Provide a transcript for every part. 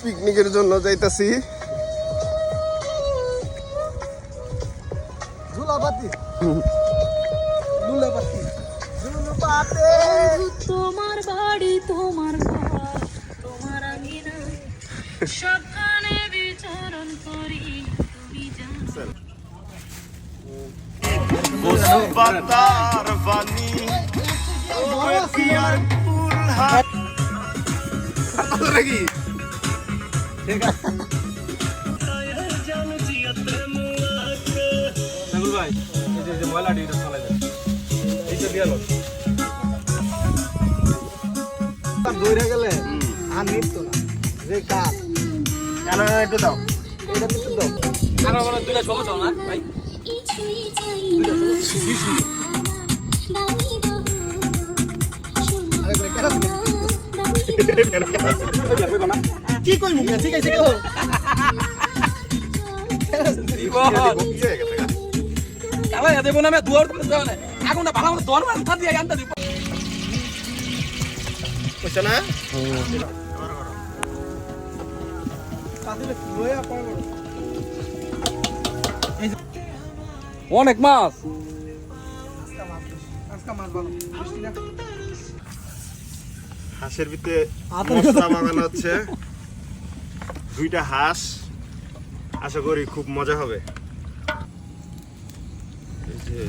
পিকনিকের জন্য যাইতাছি। তোমার বাড়ি তোমার ঘর তোমার আঙিনা সবখানে বিচরণ করি তুমি জানো বাতার পানি নাকি ভাই এই যে ময়লা ডিটা চলে যায় এইটা দিয়ে লো দৌড়ে গেলে আর নিতো না যে কাজ কেন একটু দাও এটা একটু দাও আর আমরা দুইটা সব দাও না ভাই কি কই মুখ ঠিক আছে কেউ কালা ya দেব না আমি দুয়ার করে দাও না আগুনটা ভালো মতো দর মাথা দিয়ে আনতে দিব কইছ না অনেক মাছ হাঁসের ভিতরে মশলা বানানো হচ্ছে। দুইটা হাঁস, আশা করি খুব মজা হবে। এই যে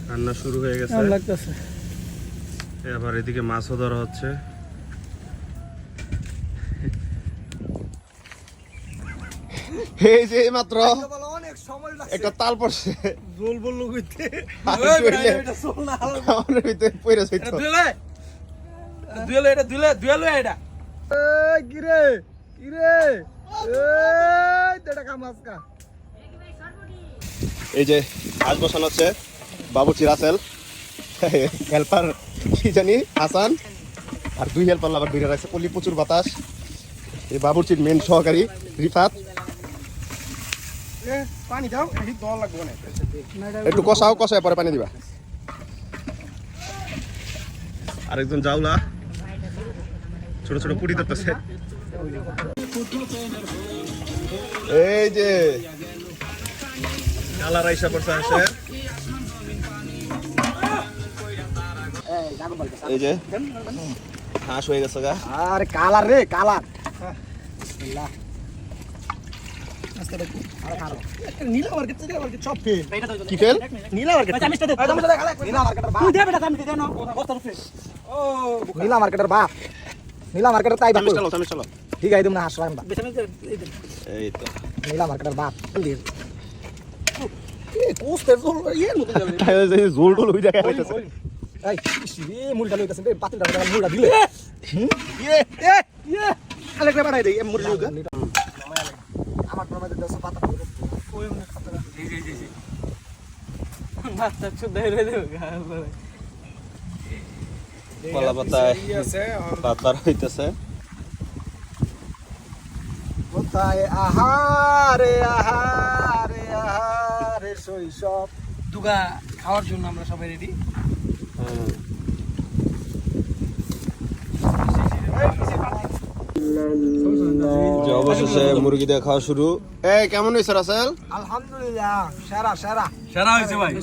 রান্না শুরু হয়ে গেছে, এবার এদিকে মাছও ধরা হচ্ছে। এই যে মাত্র একটা তাল পড়ছে, জল বললো কইতে আমাদের ভিতরে পড়ে যাইতো। দুয়েল এটা কিরে কিরে এটা কামাসকা এই যে হাঁস বসানো হচ্ছে, বাবুচি রাসেল, হেল্পার কি জানি হাসান, আর দুই হেল্পার আবার ধরে রাখছে। পল্লী প্রচুর বাতাস। এই বাবুচির মেন সহকারী রিফাত। পানি দাও এই দল লাগবে না একটু কষাও, কষায় পরে পানি দিবা। আরেকজন জাউলা ছোট ছোট পুরি ধরতেছে। এই যে কালার আইসা পড়ছে হাঁসের। এই যে হাঁস হয়ে গেছে গা। আরে কালার রে কালার নীলা মার্কেট থেকে মার্কেট সব ফেল কি ফেল? নীলা মার্কেট নীলা মার্কেটের বাপ তুই দে বেটা আমি দে না বস্তার ফেল ও নীলা মার্কেটের বাপ নীলা মার্কেটের তাই বাপ চলো ঠিক আছে তুমি না হাসলাম না এই তো নীলা মার্কেটের বাপ দে এ কোস্টের জল এর মতো যাবে জোল টোল হয়ে যায় হইতাছে। এই রে মুড়িটা লইতাছেন রে পাতিলটা মুড়িটা দিলে আলে করে বাড়াই দেই মুড়ি লইগা আমার প্রমাদে 10 পাতা ওই মনে খাতা জি মাথা চুদাই রে দেব কলা পাতায় ভাত বার হইতেছে। কোথায় আহারে আহারে আহারে শৈশব দুগা খাওয়ার জন্য আমরা সবাই রেডি। যে অবশেষে মুরগি দিয়ে খাওয়া শুরু। এই কেমন হয়েছে রাসেল? আলহামদুলিল্লাহ সেরা সেরা সেরা হয়েছে ভাই।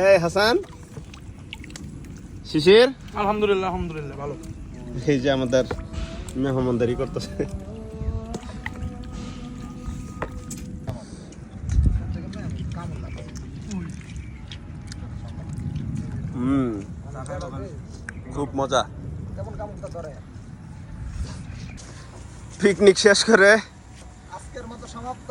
এই হাসান, শিশির, আলহামদুলিল্লাহ আলহামদুলিল্লাহ ভালো। এই যে আমাদের মেহমানদারি করতেছে। খুব মজা। পিকনিক শেষ করে আজকের মতো সমাপ্ত।